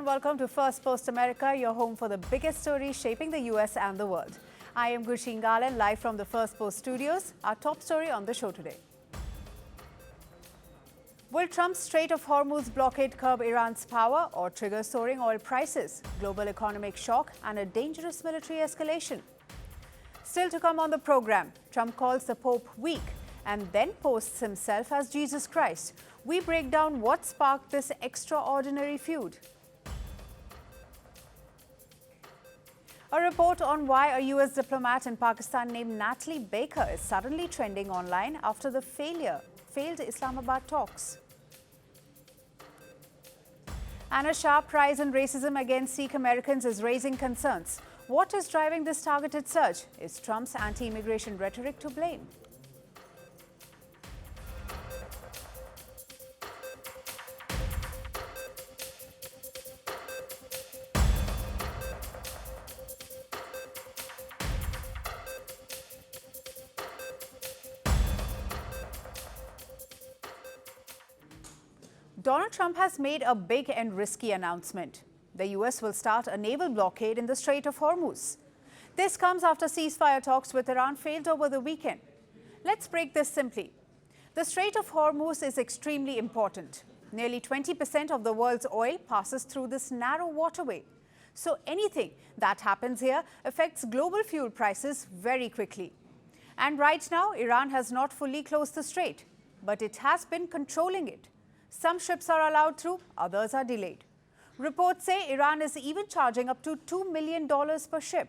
welcome to Firstpost America, your home for the biggest stories shaping the US and the world. I am Gursheen Garland, live from the Firstpost studios. Our top story on the show today. Will Trump's Strait of Hormuz blockade curb Iran's power or trigger soaring oil prices, global economic shock and a dangerous military escalation? Still to come on the program, Trump calls the Pope weak and then posts himself as Jesus Christ. We break down what sparked this extraordinary feud. A report on why a US diplomat in Pakistan named Natalie Baker is suddenly trending online after the failed Islamabad talks. And a sharp rise in racism against Sikh Americans is raising concerns. What is driving this targeted surge? Is Trump's anti-immigration rhetoric to blame? Donald Trump has made a big and risky announcement. The US will start a naval blockade in the Strait of Hormuz. This comes after ceasefire talks with Iran failed over the weekend. Let's break this simply. The Strait of Hormuz is extremely important. Nearly 20% of the world's oil passes through this narrow waterway. So anything that happens here affects global fuel prices very quickly. And right now, Iran has not fully closed the strait, but it has been controlling it. Some ships are allowed through, others are delayed. Reports say Iran is even charging up to $2 million per ship.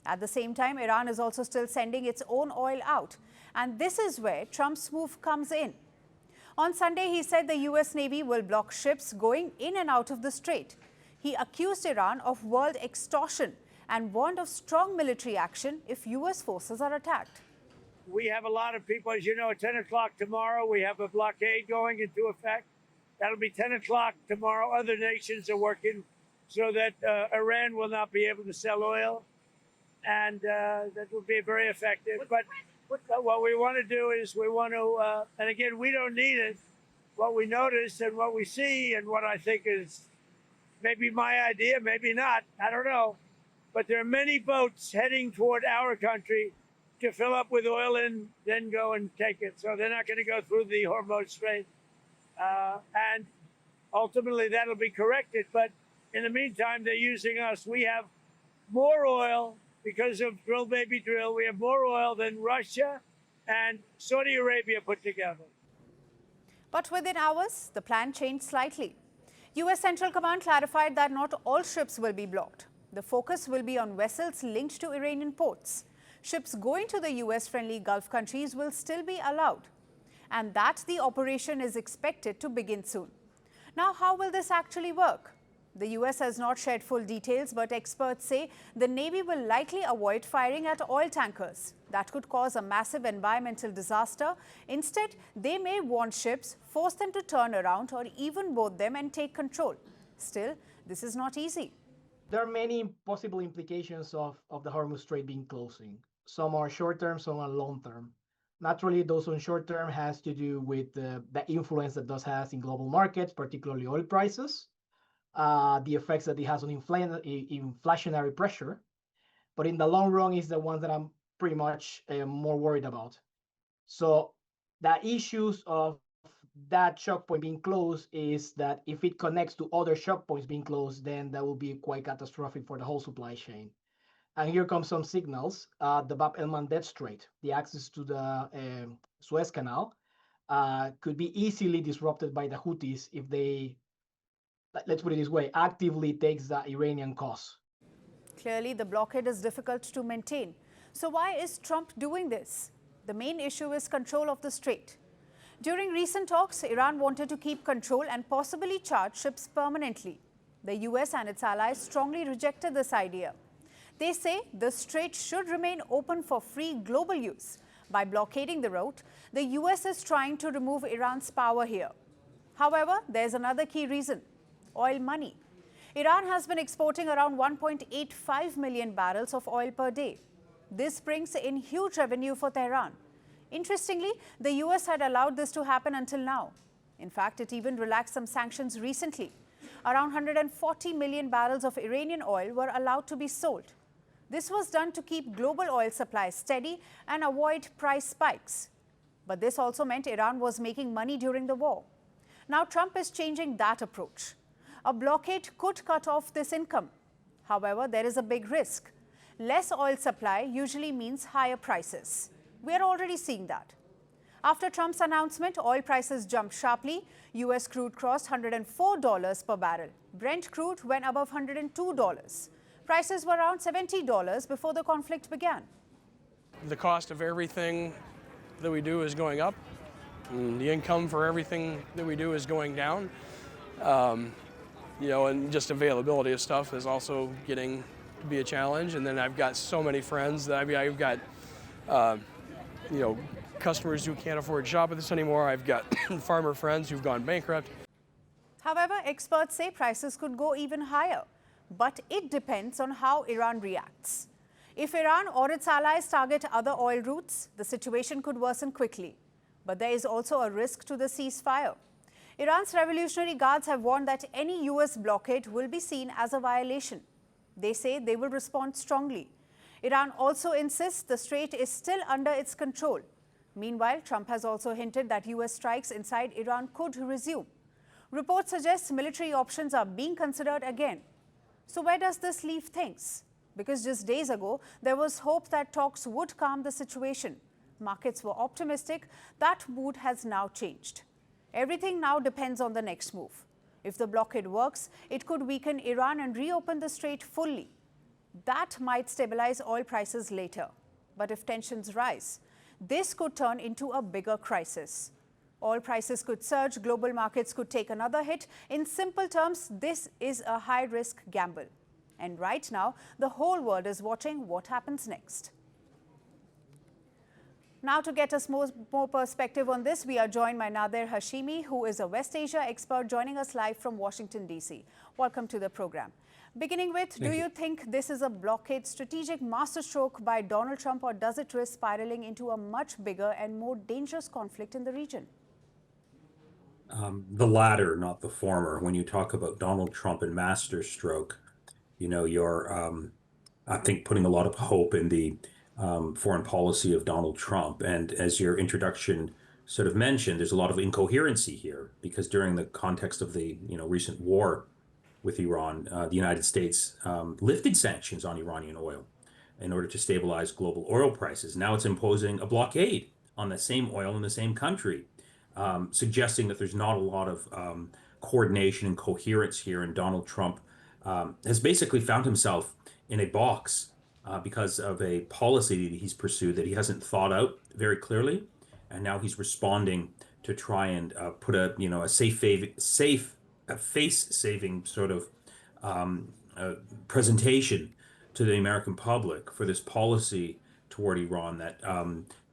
At the same time, Iran is also still sending its own oil out. And this is where Trump's move comes in. On Sunday, he said the US Navy will block ships going in and out of the strait. He accused Iran of world extortion and warned of strong military action if US forces are attacked. We have a lot of people, as you know, at 10 o'clock tomorrow, we have a blockade going into effect. That'll be 10 o'clock tomorrow. Other nations are working so that Iran will not be able to sell oil. And that will be very effective. But what we want to do is we want to, and again, we don't need it. What we notice and what we see and what I think is maybe my idea, maybe not, I don't know. But there are many boats heading toward our country to fill up with oil and then go and take it. So they're not going to go through the Hormuz Strait. And ultimately that'll be corrected. But in the meantime, they're using us. We have more oil because of drill, baby, drill. We have more oil than Russia and Saudi Arabia put together. But within hours, the plan changed slightly. US Central Command clarified that not all ships will be blocked. The focus will be on vessels linked to Iranian ports. Ships going to the US-friendly Gulf countries will still be allowed, and that the operation is expected to begin soon. Now, how will this actually work? The US has not shared full details, but experts say the Navy will likely avoid firing at oil tankers. That could cause a massive environmental disaster. Instead, they may warn ships, force them to turn around, or even board them and take control. Still, this is not easy. There are many possible implications of the Hormuz Strait being closing. Some are short-term, some are long-term. Naturally, those on short-term has to do with the influence that this has in global markets, particularly oil prices, the effects that it has on inflationary pressure. But in the long run is the ones that I'm pretty much more worried about. So the issues of that choke point being closed is that if it connects to other choke points being closed, then that will be quite catastrophic for the whole supply chain. And here come some signals. The Bab el-Mandeb Strait, the access to the Suez Canal, could be easily disrupted by the Houthis if they, let's put it this way, actively takes the Iranian cause. Clearly, the blockade is difficult to maintain. So why is Trump doing this? The main issue is control of the strait. During recent talks, Iran wanted to keep control and possibly charge ships permanently. The US and its allies strongly rejected this idea. They say the strait should remain open for free global use. By blockading the route, the US is trying to remove Iran's power here. However, there's another key reason: oil money. Iran has been exporting around 1.85 million barrels of oil per day. This brings in huge revenue for Tehran. Interestingly, the US had allowed this to happen until now. In fact, it even relaxed some sanctions recently. Around 140 million barrels of Iranian oil were allowed to be sold. This was done to keep global oil supply steady and avoid price spikes. But this also meant Iran was making money during the war. Now Trump is changing that approach. A blockade could cut off this income. However, there is a big risk. Less oil supply usually means higher prices. We are already seeing that. After Trump's announcement, oil prices jumped sharply. US crude crossed $104 per barrel. Brent crude went above $102. Prices were around $70 before the conflict began. The cost of everything that we do is going up. And the income for everything that we do is going down. And just availability of stuff is also getting to be a challenge. And then I've got so many friends that I've got, customers who can't afford to shop with us anymore. I've got farmer friends who've gone bankrupt. However, experts say prices could go even higher. But it depends on how Iran reacts. If Iran or its allies target other oil routes, the situation could worsen quickly. But there is also a risk to the ceasefire. Iran's Revolutionary Guards have warned that any US blockade will be seen as a violation. They say they will respond strongly. Iran also insists the strait is still under its control. Meanwhile, Trump has also hinted that US strikes inside Iran could resume. Reports suggest military options are being considered again. So where does this leave things? Because just days ago, there was hope that talks would calm the situation. Markets were optimistic. That mood has now changed. Everything now depends on the next move. If the blockade works, it could weaken Iran and reopen the strait fully. That might stabilize oil prices later. But if tensions rise, this could turn into a bigger crisis. Oil prices could surge, global markets could take another hit. In simple terms, this is a high-risk gamble. And right now, the whole world is watching what happens next. Now, to get us more perspective on this, we are joined by Nader Hashimi, who is a West Asia expert, joining us live from Washington, D.C. Welcome to the program. Beginning with, do you think this is a blockade strategic masterstroke by Donald Trump, or does it risk spiraling into a much bigger and more dangerous conflict in the region? The latter, not the former. When you talk about Donald Trump and masterstroke, you're, I think, putting a lot of hope in the foreign policy of Donald Trump. And as your introduction sort of mentioned, there's a lot of incoherency here, because during the context of the recent war with Iran, the United States lifted sanctions on Iranian oil in order to stabilize global oil prices. Now it's imposing a blockade on the same oil in the same country, suggesting that there's not a lot of coordination and coherence here. And Donald Trump has basically found himself in a box because of a policy that he's pursued that he hasn't thought out very clearly. And now he's responding to try and put a face-saving sort of presentation to the American public for this policy toward Iran that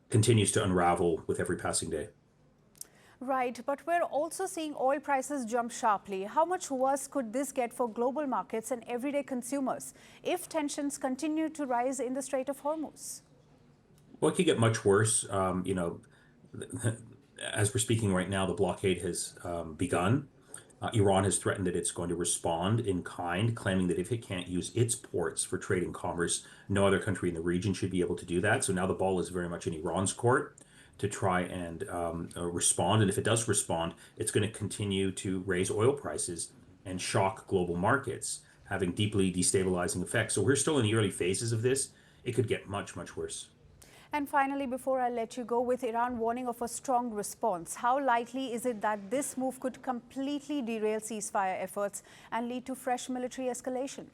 continues to unravel with every passing day. Right, but we're also seeing oil prices jump sharply. How much worse could this get for global markets and everyday consumers if tensions continue to rise in the Strait of Hormuz? Well, it could get much worse. As we're speaking right now, the blockade has begun. Iran has threatened that it's going to respond in kind, claiming that if it can't use its ports for trade and commerce, no other country in the region should be able to do that. So now the ball is very much in Iran's court to try and respond. And if it does respond, it's going to continue to raise oil prices and shock global markets, having deeply destabilizing effects. So we're still in the early phases of this. It could get much, much worse. And finally, before I let you go, with Iran warning of a strong response, how likely is it that this move could completely derail ceasefire efforts and lead to fresh military escalation?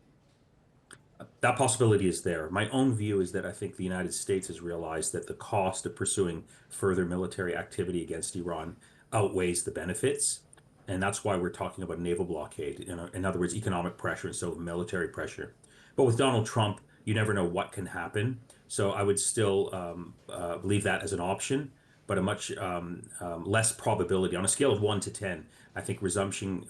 That possibility is there. My own view is that I think the United States has realized that the cost of pursuing further military activity against Iran outweighs the benefits. And that's why we're talking about naval blockade. In other words, economic pressure instead of military pressure. But with Donald Trump, you never know what can happen. So I would still leave that as an option, but a much less probability. On a scale of 1 to 10, I think resuming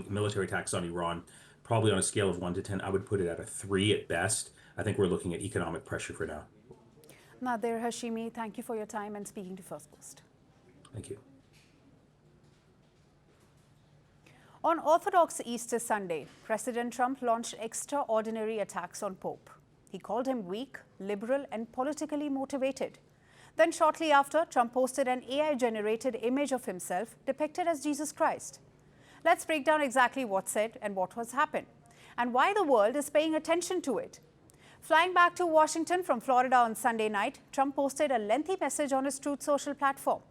military attacks on Iran, probably on a scale of 1 to 10, I would put it at a 3 at best. I think we're looking at economic pressure for now. Nader Hashimi, thank you for your time and speaking to Firstpost. Thank you. On Orthodox Easter Sunday, President Trump launched extraordinary attacks on Pope. He called him weak, liberal, and politically motivated. Then shortly after, Trump posted an AI-generated image of himself depicted as Jesus Christ. Let's break down exactly what's said and what has happened, and why the world is paying attention to it. Flying back to Washington from Florida on Sunday night, Trump posted a lengthy message on his Truth Social platform.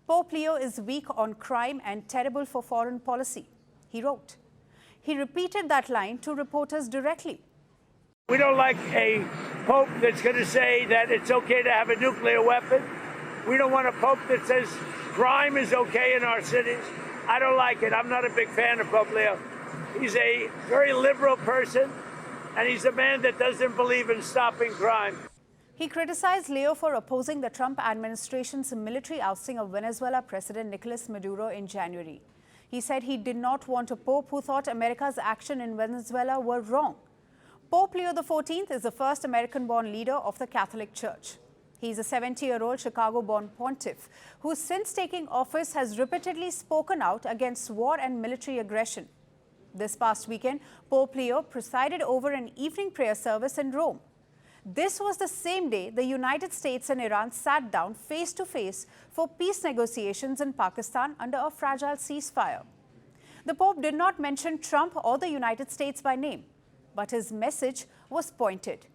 Pope Leo is weak on crime and terrible for foreign policy, he wrote. He repeated that line to reporters directly. We don't like a pope that's going to say that it's okay to have a nuclear weapon. We don't want a pope that says crime is okay in our cities. I don't like it. I'm not a big fan of Pope Leo. He's a very liberal person, and he's a man that doesn't believe in stopping crime. He criticized Leo for opposing the Trump administration's military ousting of Venezuela President Nicolas Maduro in January. He said he did not want a pope who thought America's action in Venezuela were wrong. Pope Leo XIV is the first American-born leader of the Catholic Church. He is a 70-year-old Chicago-born pontiff who, since taking office, has repeatedly spoken out against war and military aggression. This past weekend, Pope Leo presided over an evening prayer service in Rome. This was the same day the United States and Iran sat down face-to-face for peace negotiations in Pakistan under a fragile ceasefire. The Pope did not mention Trump or the United States by name, but his message was pointed.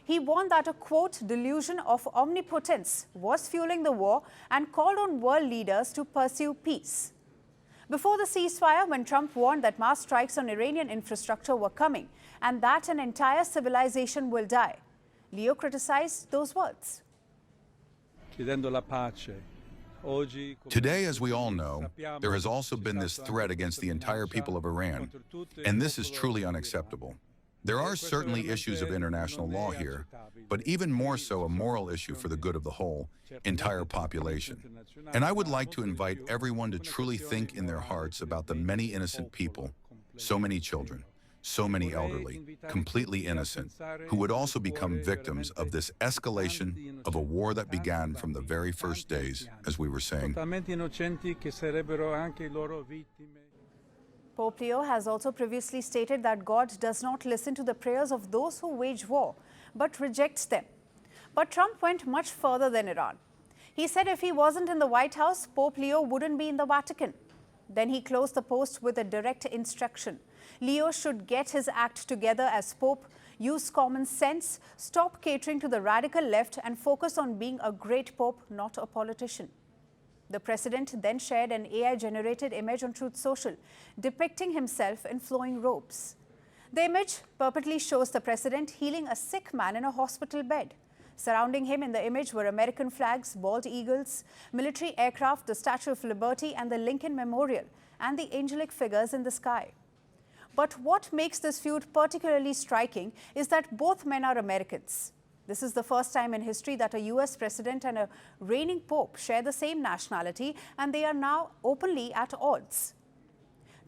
He warned that a, quote, delusion of omnipotence was fueling the war and called on world leaders to pursue peace. Before the ceasefire, when Trump warned that mass strikes on Iranian infrastructure were coming and that an entire civilization will die, Leo criticized those words. Today, as we all know, there has also been this threat against the entire people of Iran, and this is truly unacceptable. There are certainly issues of international law here, but even more so a moral issue for the good of the whole, entire population. And I would like to invite everyone to truly think in their hearts about the many innocent people, so many children, so many elderly, completely innocent, who would also become victims of this escalation of a war that began from the very first days, as we were saying. Pope Leo has also previously stated that God does not listen to the prayers of those who wage war, but rejects them. But Trump went much further than Iran. He said if he wasn't in the White House, Pope Leo wouldn't be in the Vatican. Then he closed the post with a direct instruction. Leo should get his act together as Pope, use common sense, stop catering to the radical left, and focus on being a great Pope, not a politician. The president then shared an AI-generated image on Truth Social, depicting himself in flowing robes. The image purportedly shows the president healing a sick man in a hospital bed. Surrounding him in the image were American flags, bald eagles, military aircraft, the Statue of Liberty, and the Lincoln Memorial, and the angelic figures in the sky. But what makes this feud particularly striking is that both men are Americans. This is the first time in history that a US president and a reigning pope share the same nationality, and they are now openly at odds.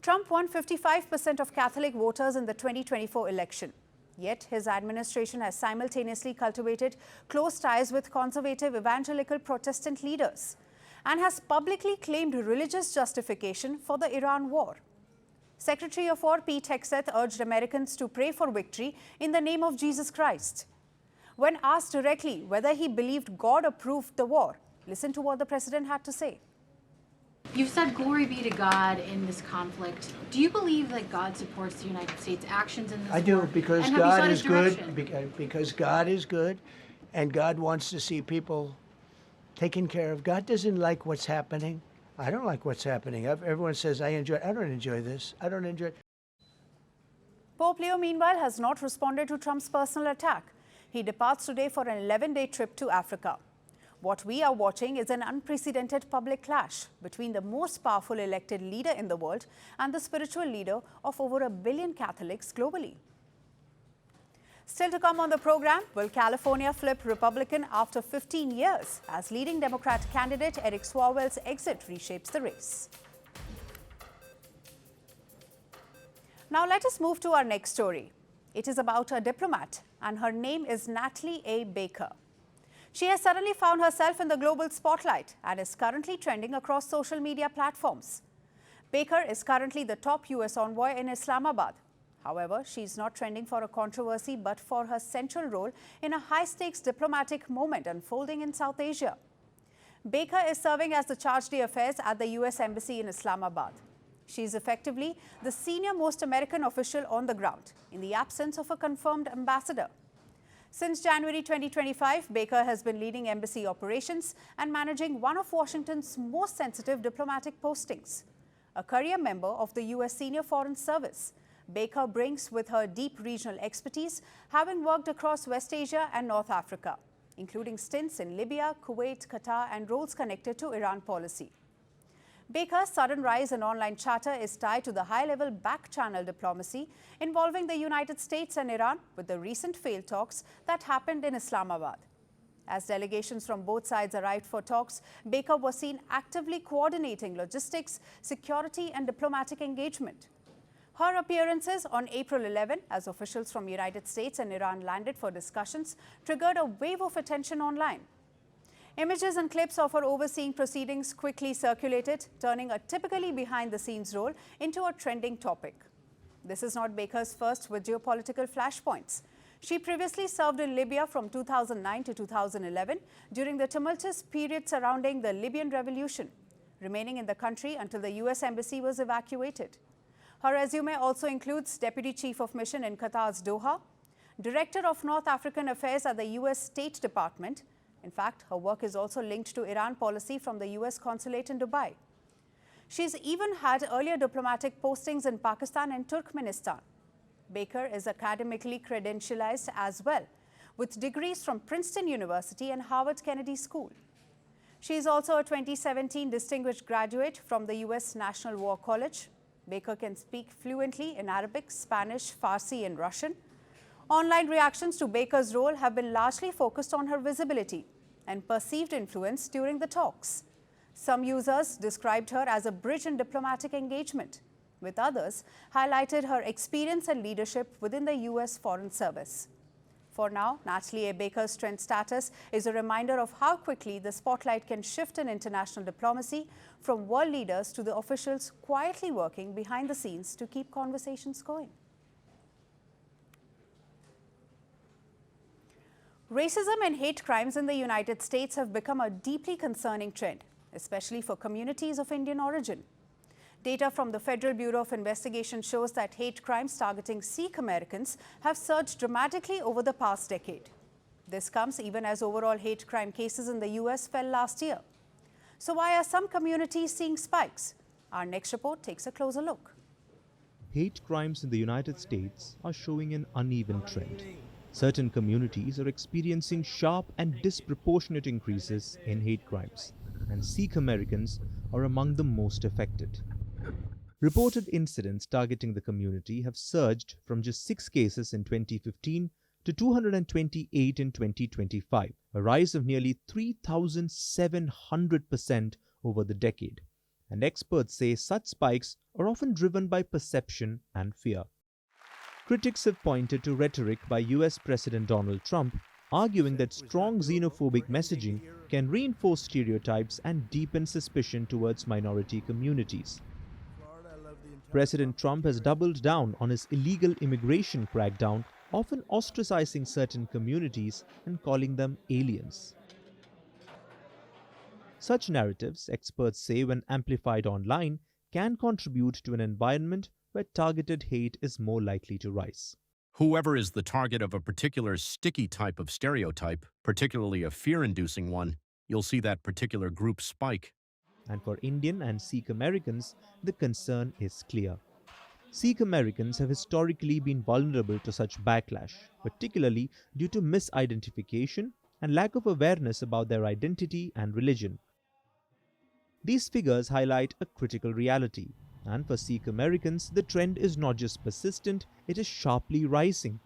Trump won 55% of Catholic voters in the 2024 election. Yet his administration has simultaneously cultivated close ties with conservative evangelical Protestant leaders and has publicly claimed religious justification for the Iran war. Secretary of War Pete Hegseth urged Americans to pray for victory in the name of Jesus Christ. When asked directly whether he believed God approved the war, listen to what the president had to say. You've said glory be to God in this conflict. Do you believe that God supports the United States' actions in this war? I do, because And have you God sought is his good, direction? because God is good, and God wants to see people taken care of. God doesn't like what's happening. I don't like what's happening. Everyone says, I don't enjoy this. I don't enjoy it. Pope Leo, meanwhile, has not responded to Trump's personal attack. He departs today for an 11-day trip to Africa. What we are watching is an unprecedented public clash between the most powerful elected leader in the world and the spiritual leader of over 1 billion Catholics globally. Still to come on the program, will California flip Republican after 15 years as leading Democrat candidate Eric Swalwell's exit reshapes the race? Now let us move to our next story. It is about a diplomat, and her name is Natalie A. Baker. She has suddenly found herself in the global spotlight and is currently trending across social media platforms. Baker is currently the top US envoy in Islamabad. However, she's not trending for a controversy but for her central role in a high-stakes diplomatic moment unfolding in South Asia. Baker is serving as the charge d'affaires at the US Embassy in Islamabad. She is effectively the senior-most American official on the ground, in the absence of a confirmed ambassador. Since January 2025, Baker has been leading embassy operations and managing one of Washington's most sensitive diplomatic postings. A career member of the US Senior Foreign Service, Baker brings with her deep regional expertise, having worked across West Asia and North Africa, including stints in Libya, Kuwait, Qatar, and roles connected to Iran policy. Baker's sudden rise in online chatter is tied to the high-level back-channel diplomacy involving the United States and Iran with the recent failed talks that happened in Islamabad. As delegations from both sides arrived for talks, Baker was seen actively coordinating logistics, security, and diplomatic engagement. Her appearances on April 11, as officials from United States and Iran landed for discussions, triggered a wave of attention online. Images and clips of her overseeing proceedings quickly circulated, turning a typically behind-the-scenes role into a trending topic. This is not Baker's first with geopolitical flashpoints. She previously served in Libya from 2009 to 2011 during the tumultuous period surrounding the Libyan revolution, remaining in the country until the US Embassy was evacuated. Her resume also includes Deputy Chief of Mission in Qatar's Doha, Director of North African Affairs at the US State Department. In fact, her work is also linked to Iran policy from the US Consulate in Dubai. She's even had earlier diplomatic postings in Pakistan and Turkmenistan. Baker is academically credentialized as well, with degrees from Princeton University and Harvard Kennedy School. She is also a 2017 distinguished graduate from the US National War College. Baker can speak fluently in Arabic, Spanish, Farsi, and Russian. Online reactions to Baker's role have been largely focused on her visibility and perceived influence during the talks. Some users described her as a bridge in diplomatic engagement, with others highlighted her experience and leadership within the US Foreign Service. For now, Natalie A. Baker's trend status is a reminder of how quickly the spotlight can shift in international diplomacy from world leaders to the officials quietly working behind the scenes to keep conversations going. Racism and hate crimes in the United States have become a deeply concerning trend, especially for communities of Indian origin. Data from the Federal Bureau of Investigation shows that hate crimes targeting Sikh Americans have surged dramatically over the past decade. This comes even as overall hate crime cases in the US fell last year. So why are some communities seeing spikes? Our next report takes a closer look. Hate crimes in the United States are showing an uneven trend. Certain communities are experiencing sharp and disproportionate increases in hate crimes, and Sikh Americans are among the most affected. Reported incidents targeting the community have surged from just 6 cases in 2015 to 228 in 2025, a rise of nearly 3,700% over the decade. And experts say such spikes are often driven by perception and fear. Critics have pointed to rhetoric by US President Donald Trump, arguing that strong xenophobic messaging can reinforce stereotypes and deepen suspicion towards minority communities. President Trump has doubled down on his illegal immigration crackdown, often ostracizing certain communities and calling them aliens. Such narratives, experts say, when amplified online, can contribute to an environment where targeted hate is more likely to rise. Whoever is the target of a particular sticky type of stereotype, particularly a fear-inducing one, you'll see that particular group spike. And for Indian and Sikh Americans, the concern is clear. Sikh Americans have historically been vulnerable to such backlash, particularly due to misidentification and lack of awareness about their identity and religion. These figures highlight a critical reality, and for Sikh Americans, the trend is not just persistent, it is sharply rising.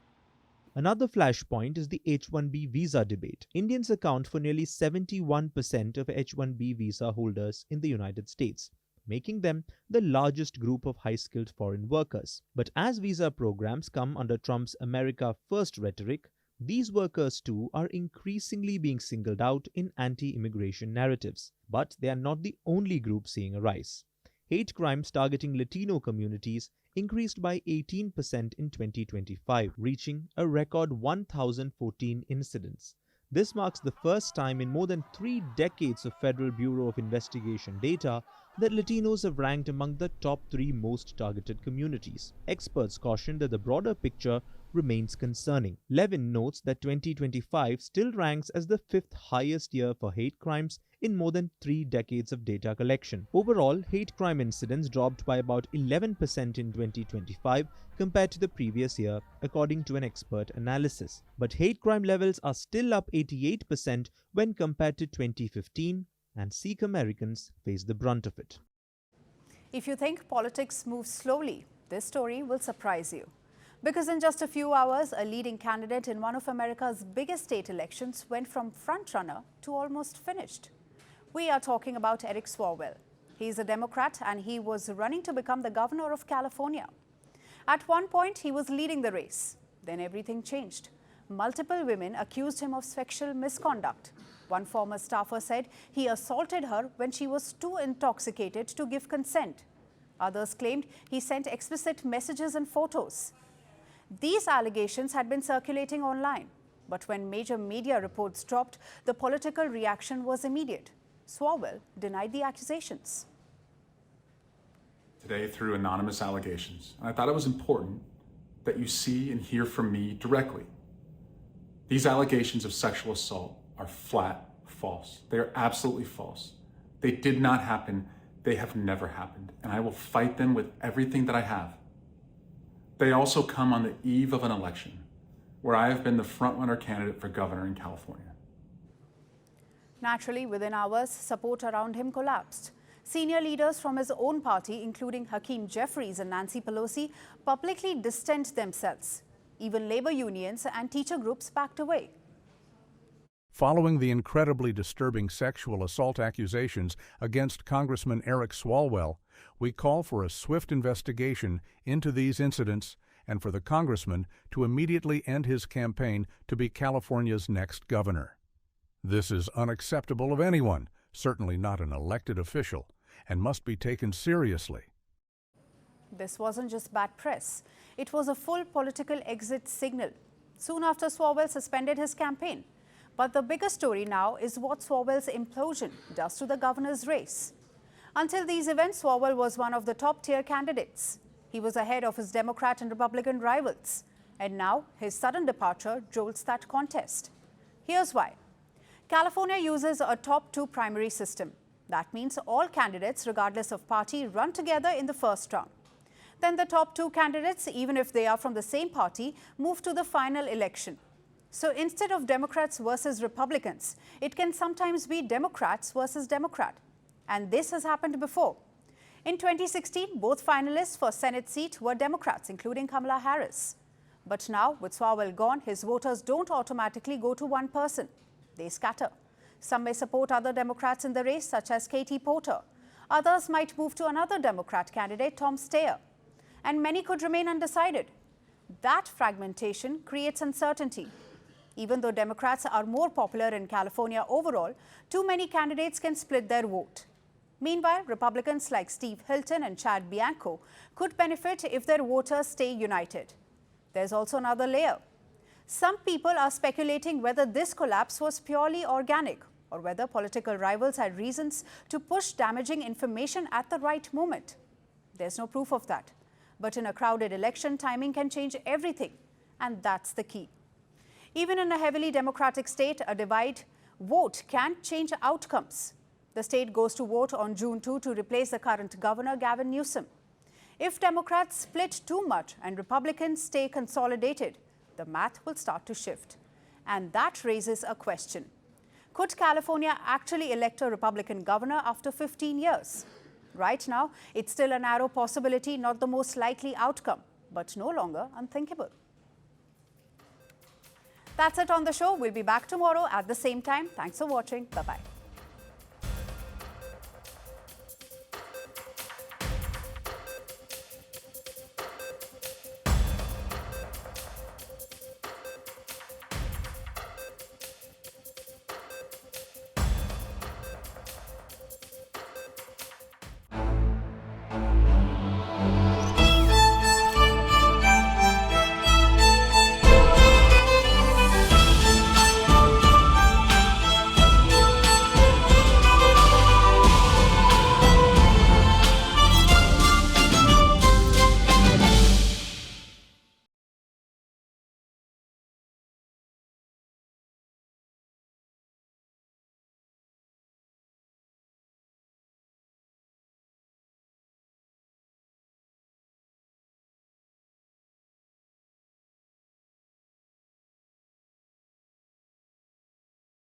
Another flashpoint is the H-1B visa debate. Indians account for nearly 71% of H-1B visa holders in the United States, making them the largest group of high-skilled foreign workers. But as visa programs come under Trump's America First rhetoric, these workers too are increasingly being singled out in anti-immigration narratives. But they are not the only group seeing a rise. hate crimes targeting Latino communities increased by 18% in 2025, reaching a record 1,014 incidents. This marks the first time in more than 3 decades of Federal Bureau of Investigation data that Latinos have ranked among the top 3 most targeted communities. Experts caution that the broader picture remains concerning. Levin notes that 2025 still ranks as the 5th highest year for hate crimes in more than 3 decades of data collection. Overall, hate crime incidents dropped by about 11% in 2025 compared to the previous year, according to an expert analysis. But hate crime levels are still up 88% when compared to 2015, and Sikh Americans face the brunt of it. If you think politics moves slowly, this story will surprise you. Because in just a few hours, a leading candidate in one of America's biggest state elections went from frontrunner to almost finished. We are talking about Eric Swalwell. He is a Democrat and he was running to become the governor of California. At one point, he was leading the race. Then everything changed. Multiple women accused him of sexual misconduct. One former staffer said he assaulted her when she was too intoxicated to give consent. Others claimed he sent explicit messages and photos. These allegations had been circulating online, but when major media reports dropped, the political reaction was immediate. Swalwell denied the accusations. Today through anonymous allegations, and I thought it was important that you see and hear from me directly. These allegations of sexual assault are flat false. They are absolutely false. They did not happen. They have never happened, and I will fight them with everything that I have. They also come on the eve of an election where I have been the frontrunner candidate for governor in California. Naturally, within hours, support around him collapsed. Senior leaders from his own party, including Hakeem Jeffries and Nancy Pelosi, publicly distanced themselves. Even labor unions and teacher groups backed away. Following the incredibly disturbing sexual assault accusations against Congressman Eric Swalwell, we call for a swift investigation into these incidents and for the congressman to immediately end his campaign to be California's next governor. This is unacceptable of anyone, certainly not an elected official, and must be taken seriously. This wasn't just bad press. It was a full political exit signal. Soon after, Swalwell suspended his campaign. But the bigger story now is what Swalwell's implosion does to the governor's race. Until these events, Swalwell was one of the top-tier candidates. He was ahead of his Democrat and Republican rivals. And now, his sudden departure jolts that contest. Here's why. California uses a top-2 primary system. That means all candidates, regardless of party, run together in the first round. Then the top 2 candidates, even if they are from the same party, move to the final election. So instead of Democrats versus Republicans, it can sometimes be Democrats versus Democrat. And this has happened before. In 2016, both finalists for Senate seat were Democrats, including Kamala Harris. But now, with Swalwell gone, his voters don't automatically go to one person. They scatter. Some may support other Democrats in the race, such as Katie Porter. Others might move to another Democrat candidate, Tom Steyer. And many could remain undecided. That fragmentation creates uncertainty. Even though Democrats are more popular in California overall, too many candidates can split their vote. Meanwhile, Republicans like Steve Hilton and Chad Bianco could benefit if their voters stay united. There's also another layer. Some people are speculating whether this collapse was purely organic or whether political rivals had reasons to push damaging information at the right moment. There's no proof of that. But in a crowded election, timing can change everything, and that's the key. Even in a heavily Democratic state, a divided vote can change outcomes. The state goes to vote on June 2 to replace the current governor, Gavin Newsom. If Democrats split too much and Republicans stay consolidated, the math will start to shift. And that raises a question. Could California actually elect a Republican governor after 15 years? Right now, it's still a narrow possibility, not the most likely outcome, but no longer unthinkable. That's it on the show. We'll be back tomorrow at the same time. Thanks for watching. Bye-bye.